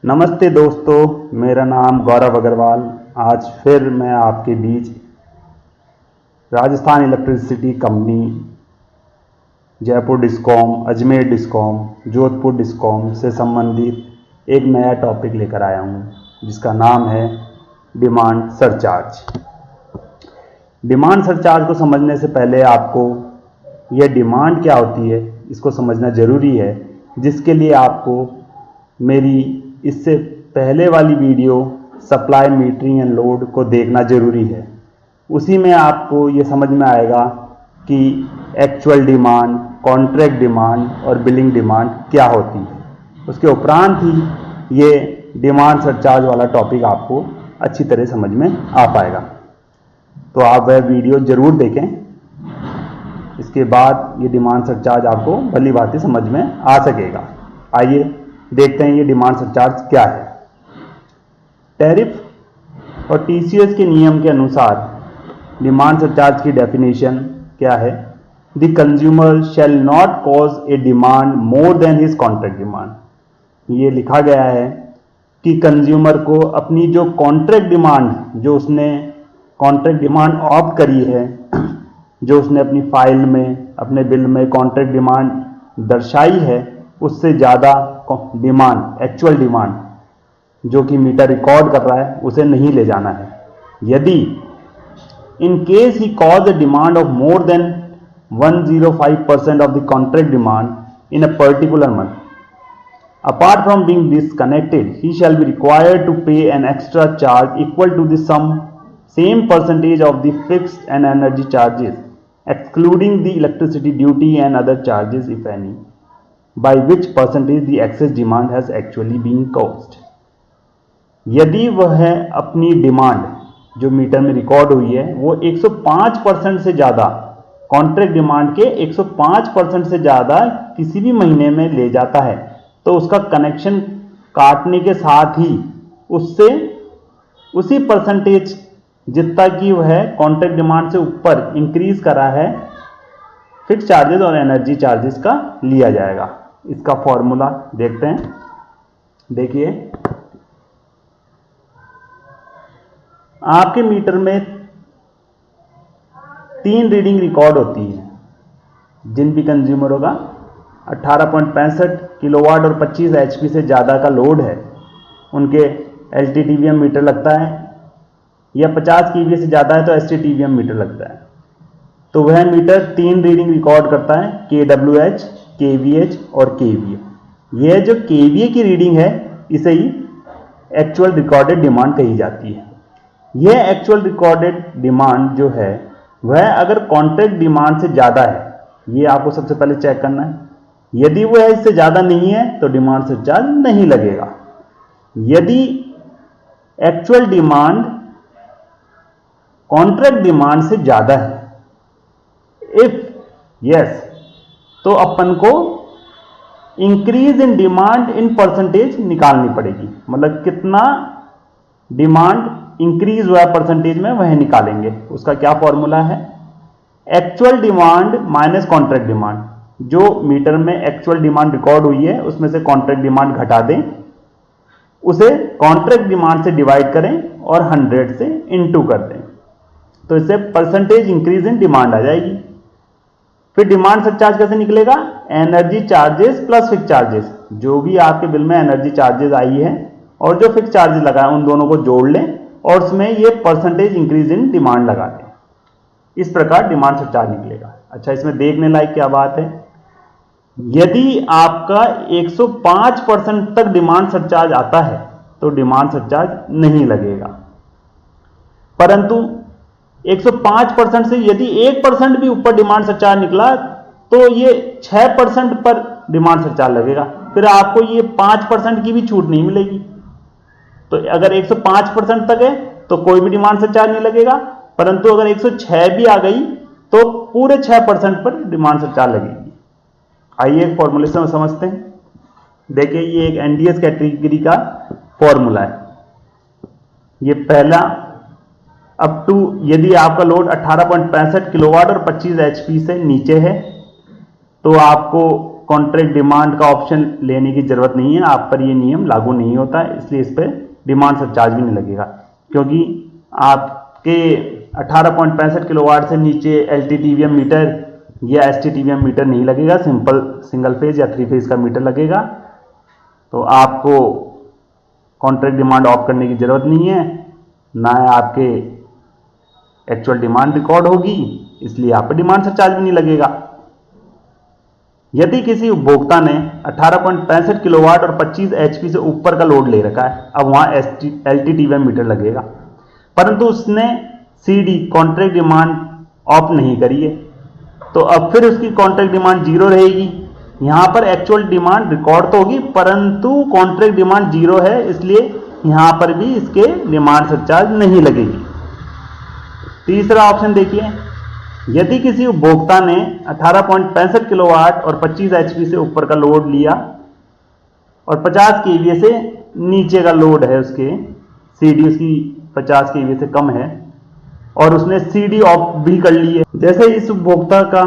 नमस्ते दोस्तों, मेरा नाम गौरव अग्रवाल। आज फिर मैं आपके बीच Rajasthan electricity company, Jaipur discom, Ajmer discom, Jodhpur discom से संबंधित एक नया टॉपिक लेकर आया हूँ, जिसका नाम है डिमांड सरचार्ज। डिमांड सरचार्ज को समझने से पहले आपको यह डिमांड क्या होती है इसको समझना ज़रूरी है, जिसके लिए आपको मेरी इससे पहले वाली video supply metering and load को देखना ज़रूरी है। उसी में आपको ये समझ में आएगा कि एक्चुअल डिमांड, कॉन्ट्रैक्ट डिमांड और बिलिंग डिमांड क्या होती है। उसके उपरांत ही ये डिमांड सरचार्ज वाला टॉपिक आपको अच्छी तरह समझ में आ पाएगा। तो आप वह वीडियो ज़रूर देखें, इसके बाद ये डिमांड सरचार्ज आपको भली भांति समझ में आ सकेगा। आइए देखते हैं ये डिमांड सरचार्ज क्या है। टैरिफ और टीसीएस के नियम के अनुसार डिमांड सरचार्ज की डेफिनेशन क्या है? The consumer shall not cause A demand more than his contract demand. ये लिखा गया है कि कंज्यूमर को अपनी जो कॉन्ट्रैक्ट डिमांड, जो उसने कॉन्ट्रैक्ट डिमांड ऑप्ट करी है, जो उसने अपनी फाइल में, अपने बिल में कॉन्ट्रैक्ट डिमांड दर्शाई है, उससे ज़्यादा डिमांड, एक्चुअल डिमांड जो कि मीटर रिकॉर्ड कर रहा है, उसे नहीं ले जाना है। यदि in case he cause a demand of more than 105% of the contract demand in a particular month, apart from being disconnected, he shall be required to pay an extra charge equal to the same percentage of the fixed and energy charges, excluding the electricity duty and other charges, if any, by which percentage the excess demand has actually been caused. यदि वह अपनी demand जो metre में record हुई है वो 105% से ज़्यादा, कॉन्ट्रैक्ट डिमांड के 105% से ज़्यादा किसी भी महीने में ले जाता है, तो उसका कनेक्शन काटने के साथ ही उससे उसी परसेंटेज जितना कि वह कॉन्ट्रैक्ट डिमांड से ऊपर इंक्रीज करा है, फिक्स चार्जेस और एनर्जी चार्जेस का लिया जाएगा। इसका फॉर्मूला देखते हैं। देखिए, आपके मीटर में 3 रीडिंग रिकॉर्ड होती है। जिन भी कंज्यूमरों का 18.65 किलोवाट और 25 एचपी से ज़्यादा का लोड है, उनके एलटीटीवीएम मीटर लगता है, या 50 केवीए से ज़्यादा है तो एसटीटीवीएम मीटर लगता है। तो वह मीटर 3 रीडिंग रिकॉर्ड करता है, केडब्ल्यूएच, केवीएच और केवीए। यह जो केवीए की रीडिंग है, इसे ही एक्चुअल रिकॉर्डेड डिमांड कही जाती है। यह एक्चुअल रिकॉर्डेड डिमांड जो है वह अगर कॉन्ट्रैक्ट डिमांड से ज़्यादा है, ये आपको सबसे पहले चेक करना है। यदि वह इससे ज़्यादा नहीं है तो डिमांड सरचार्ज नहीं लगेगा। यदि एक्चुअल डिमांड कॉन्ट्रैक्ट डिमांड से ज़्यादा है, इफ यस, तो अपन को increase in demand in percentage निकालनी पड़ेगी। मतलब कितना डिमांड इंक्रीज हुआ परसेंटेज में, वह निकालेंगे। उसका क्या फॉर्मूला है? Actual demand minus contract demand. जो मीटर में एक्चुअल डिमांड रिकॉर्ड हुई है उसमें से कॉन्ट्रैक्ट डिमांड घटा दें, उसे कॉन्ट्रैक्ट डिमांड से डिवाइड करें और 100 से इनटू कर दें, तो इससे परसेंटेज इंक्रीज इन डिमांड आ जाएगी। फिर डिमांड सरचार्ज कैसे निकलेगा? Energy charges plus fix charges. जो भी आपके बिल में एनर्जी चार्जेस आई है और जो फिक्स चार्जेस लगा है, उन दोनों को जोड़ लें और उसमें ये परसेंटेज इंक्रीज इन डिमांड लगा दें। इस प्रकार डिमांड सरचार्ज निकलेगा। अच्छा, इसमें देखने लायक क्या बात है? यदि आपका 105% तक डिमांड सरचार्ज आता है तो डिमांड सरचार्ज नहीं लगेगा, परंतु 105% से यदि 1% भी ऊपर डिमांड सरचार्ज निकला तो ये 6% पर डिमांड सरचार्ज लगेगा। फिर आपको ये 5% की भी छूट नहीं मिलेगी। तो अगर 105% तक है तो कोई भी डिमांड सरचार्ज नहीं लगेगा, परंतु अगर 106 भी आ गई तो पूरे 6% पर डिमांड सरचार्ज लगेगी। आइए एक फॉर्मूले से समझते हैं। देखिए, ये एक एनडीएस कैटेगरी का फॉर्मूला है। ये पहला, अप टू, यदि आपका लोड 18.65 किलोवाट और 25 एचपी से नीचे है तो आपको कॉन्ट्रैक्ट डिमांड का ऑप्शन लेने की ज़रूरत नहीं है, आप पर ये नियम लागू नहीं होता है, इसलिए इस पर डिमांड सरचार्ज भी नहीं लगेगा, क्योंकि आपके 18.65 किलोवाट से नीचे LTTVM मीटर या STTVM मीटर नहीं लगेगा, सिंपल सिंगल फेज या 3 फेज का मीटर लगेगा। तो आपको कॉन्ट्रैक्ट डिमांड ऑफ करने की ज़रूरत नहीं है, ना आपके एक्चुअल डिमांड रिकॉर्ड होगी, इसलिए आप पर डिमांड सरचार्ज भी नहीं लगेगा। यदि किसी उपभोक्ता ने 18.65 किलोवाट और 25 HP से ऊपर का लोड ले रखा है, अब वहां LTTVM मीटर लगेगा, परंतु उसने CD कॉन्ट्रैक्ट डिमांड ऑफ नहीं करी है, तो अब फिर उसकी कॉन्ट्रैक्ट डिमांड जीरो रहेगी। यहां पर एक्चुअल डिमांड रिकॉर्ड तो होगी, परंतु कॉन्ट्रैक्ट डिमांड जीरो है, इसलिए यहां पर भी इसके डिमांड सरचार्ज नहीं लगेगी। तीसरा ऑप्शन देखिए, यदि किसी उपभोक्ता ने 18.65 किलोवाट और 25 HP से ऊपर का लोड लिया और 50 kVA से नीचे का लोड है, उसके CD उसकी 50 kVA से कम है और उसने CD ऑफ भी कर ली है। जैसे इस उपभोक्ता का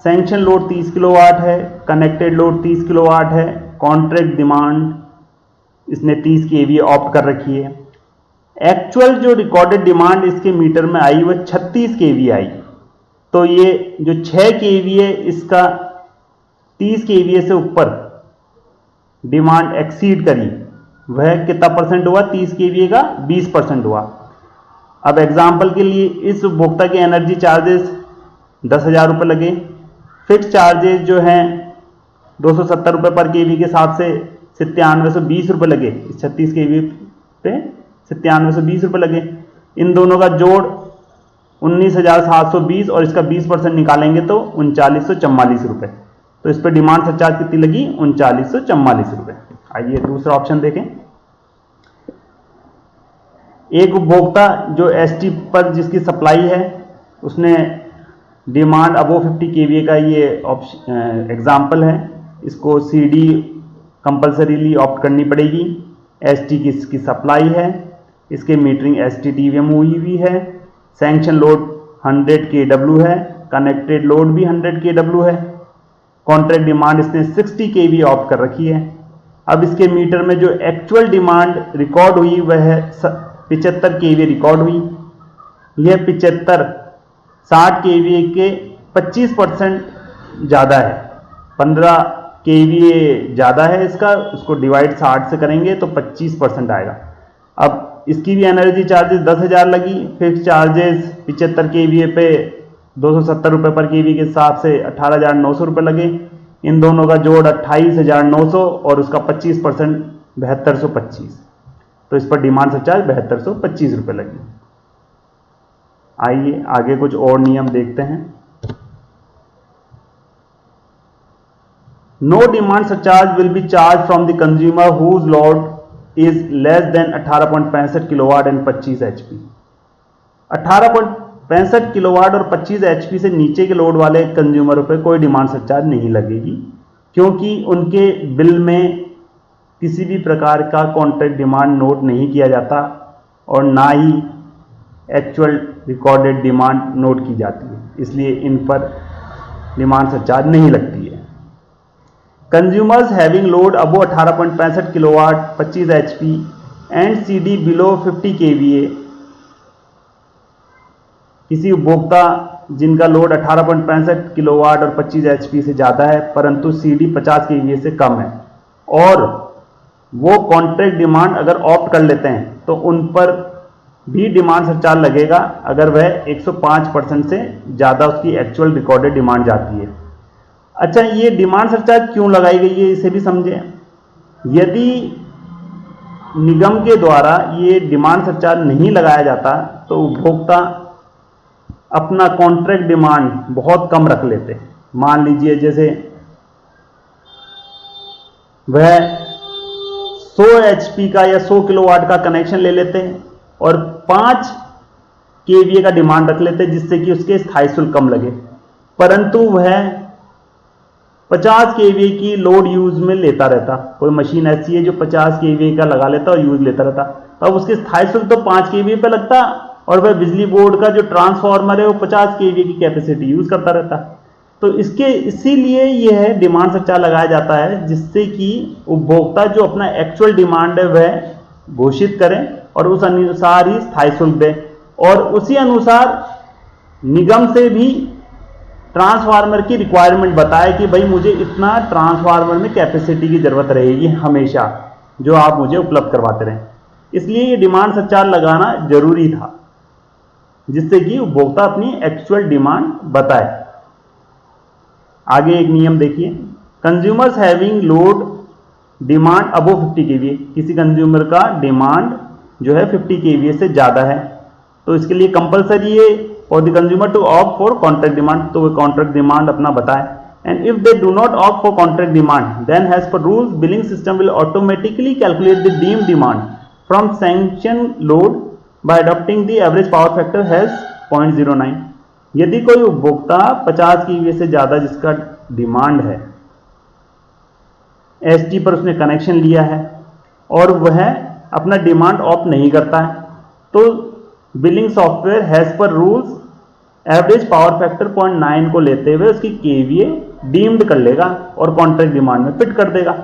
सैंक्शन लोड 30 किलोवाट है, कनेक्टेड लोड 30 किलोवाट है, कॉन्ट्रैक्ट डिमांड इसने 30 kVA ऑप्ट कर रखी है, एक्चुअल जो रिकॉर्डेड डिमांड इसके मीटर में आई वह 36 kVA आई, तो ये जो 6 kVA इसका 30 kVA से ऊपर डिमांड एक्सीड करी, वह कितना परसेंट हुआ? 30 kVA का 20% हुआ। अब एग्जाम्पल के लिए इस उपभोक्ता के एनर्जी चार्जेस 10,000 रुपये लगे, फिक्स चार्जेस जो हैं 270 रुपये पर kV के हिसाब से 9720 रुपये लगे, इस 36 kVA पे 9720 रुपये लगे। इन दोनों का जोड़ 19,720 और इसका 20% निकालेंगे तो 3944 रुपये। तो इस पर डिमांड सरचार्ज कितनी लगी? 3944 रुपये। आइए दूसरा ऑप्शन देखें। एक उपभोक्ता जो ST पर जिसकी सप्लाई है, उसने डिमांड अबो 50 kVA का ये ऑप्शन एग्जाम्पल है, इसको CD कंपल्सरीली ऑप्ट करनी पड़ेगी। ST की इसकी सप्लाई है, इसके मीटरिंग STTVM हुई हुई है, सैंक्शन लोड 100 kW है, कनेक्टेड लोड भी 100 kW है, कॉन्ट्रैक्ट डिमांड इसने 60 kVA ऑप्ट कर रखी है। अब इसके मीटर में जो एक्चुअल डिमांड रिकॉर्ड हुई वह है 75 kVA रिकॉर्ड हुई। यह 75 60 kVA के 25% ज़्यादा है, 15 kVA ज़्यादा है इसका, उसको डिवाइड 60 से करेंगे तो 25% आएगा। अब इसकी भी एनर्जी चार्जेस 10,000 लगी, फिक्स चार्जेस 75 kVA पे 270 रुपये पर kV के हिसाब से 18,900 रुपये लगे। इन दोनों का जोड़ 28,900 और उसका 25% 7225, तो इस पर डिमांड सरचार्ज 7225 रुपये लगी। आइए आगे कुछ और नियम देखते हैं। No demand surcharge will be charge from the consumer whose load is less than 18.65 kilowatt and 25 HP। 18.65 kilowatt और 25 HP से नीचे के लोड वाले कंज्यूमरों पर कोई डिमांड सरचार्ज नहीं लगेगी, क्योंकि उनके बिल में किसी भी प्रकार का कॉन्ट्रैक्ट डिमांड नोट नहीं किया जाता और ना ही एक्चुअल रिकॉर्डेड डिमांड नोट की जाती है, इसलिए इन पर डिमांड सरचार्ज नहीं लगती है। Consumers having load above 18.65 kilowatt 25 HP and CD below 50 kVA, किसी उपभोक्ता जिनका लोड 18.65 किलोवाट और 25 HP से ज़्यादा है परंतु CD 50 kVA से कम है और वो कॉन्ट्रैक्ट डिमांड अगर ऑप्ट कर लेते हैं तो उन पर भी डिमांड सरचार्ज लगेगा अगर वह 105% से ज़्यादा उसकी एक्चुअल रिकॉर्डेड डिमांड जाती है। अच्छा, ये डिमांड सरचार्ज क्यों लगाई गई है इसे भी समझें। यदि निगम के द्वारा ये डिमांड सरचार्ज नहीं लगाया जाता तो उपभोक्ता अपना कॉन्ट्रैक्ट डिमांड बहुत कम रख लेते। मान लीजिए जैसे वह 100 HP का या 100 किलोवाट का कनेक्शन ले लेते हैं और 5 kVA का डिमांड रख लेते जिससे कि उसके स्थायी शुल्क कम लगे, परंतु वह 50 kVA की लोड यूज में लेता रहता। कोई मशीन ऐसी है जो 50 kVA का लगा लेता और यूज लेता रहता, तब उसके स्थायी शुल्क तो 5 kVA पे लगता और वह बिजली बोर्ड का जो ट्रांसफार्मर है वो 50 kVA की कैपेसिटी यूज करता रहता। तो इसीलिए यह डिमांड सरचार्ज लगाया जाता है, जिससे कि उपभोक्ता जो अपना एक्चुअल डिमांड है वह घोषित करें और उस अनुसार ही स्थायी शुल्क दें, और उसी अनुसार निगम से भी ट्रांसफार्मर की रिक्वायरमेंट बताए कि भाई मुझे इतना ट्रांसफार्मर में कैपेसिटी की जरूरत रहेगी हमेशा, जो आप मुझे उपलब्ध करवाते रहें। इसलिए ये डिमांड सरचार्ज लगाना जरूरी था, जिससे कि उपभोक्ता अपनी एक्चुअल डिमांड बताए। आगे एक नियम देखिए, consumers having load demand above 50 kVA, किसी कंज्यूमर का डिमांड जो है 50 kVA से ज़्यादा है, तो इसके लिए कंपलसरी है for the consumer to opt for contract demand, तो वो कॉन्ट्रैक्ट डिमांड अपना बताए। And if they do not opt for contract demand then as per rules billing system will automatically calculate the deemed demand from sanction load by adopting the average power factor as 0.09। यदि कोई उपभोक्ता 50 kVA से ज़्यादा जिसका demand है, ST पर उसने connection लिया है और वह अपना डिमांड ऑफ नहीं करता है, तो billing software has per rules average power factor 0.9 को लेते हुए उसकी केवीए डीम्ड कर लेगा और कॉन्ट्रैक्ट डिमांड में फिट कर देगा।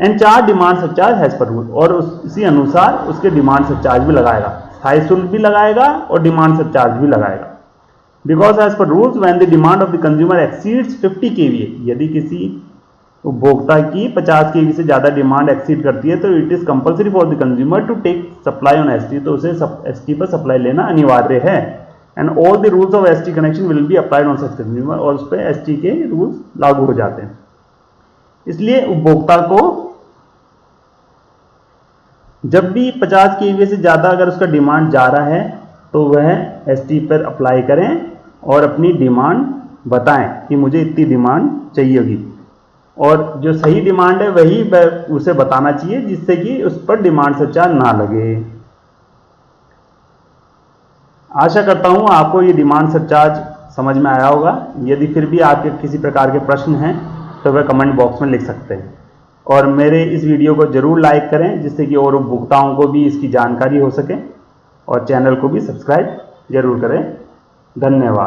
And charge demand surcharge has पर रूल, और इसी अनुसार उसके डिमांड सरचार्ज भी लगाएगा, स्थायी शुल्क भी लगाएगा और डिमांड सरचार्ज भी लगाएगा। Because as per rules when the demand of the consumer exceeds 50 kVA, यदि किसी उपभोक्ता की 50 kVA से ज़्यादा डिमांड एक्सीड करती है तो it is compulsory for the consumer to take supply on ST, तो उसे एसटी पर सप्लाई लेना अनिवार्य है। And all the rules of ST connection will be applied on such consumer, और उस पर एसटी के रूल्स लागू हो जाते हैं। इसलिए उपभोक्ता को जब भी 50 kVA से ज़्यादा अगर उसका डिमांड जा रहा है तो वह एसटी पर अप्लाई करें और अपनी डिमांड बताएं कि मुझे इतनी डिमांड चाहिए होगी, और जो सही डिमांड है वही उसे बताना चाहिए, जिससे कि उस पर डिमांड सरचार्ज ना लगे। आशा करता हूं आपको ये डिमांड सरचार्ज समझ में आया होगा। यदि फिर भी आपके किसी प्रकार के प्रश्न हैं तो वह कमेंट बॉक्स में लिख सकते हैं, और मेरे इस वीडियो को जरूर लाइक करें, जिससे कि और उपभोक्ताओं को भी इसकी जानकारी हो सके, और चैनल को भी सब्सक्राइब जरूर करें। धन्यवाद।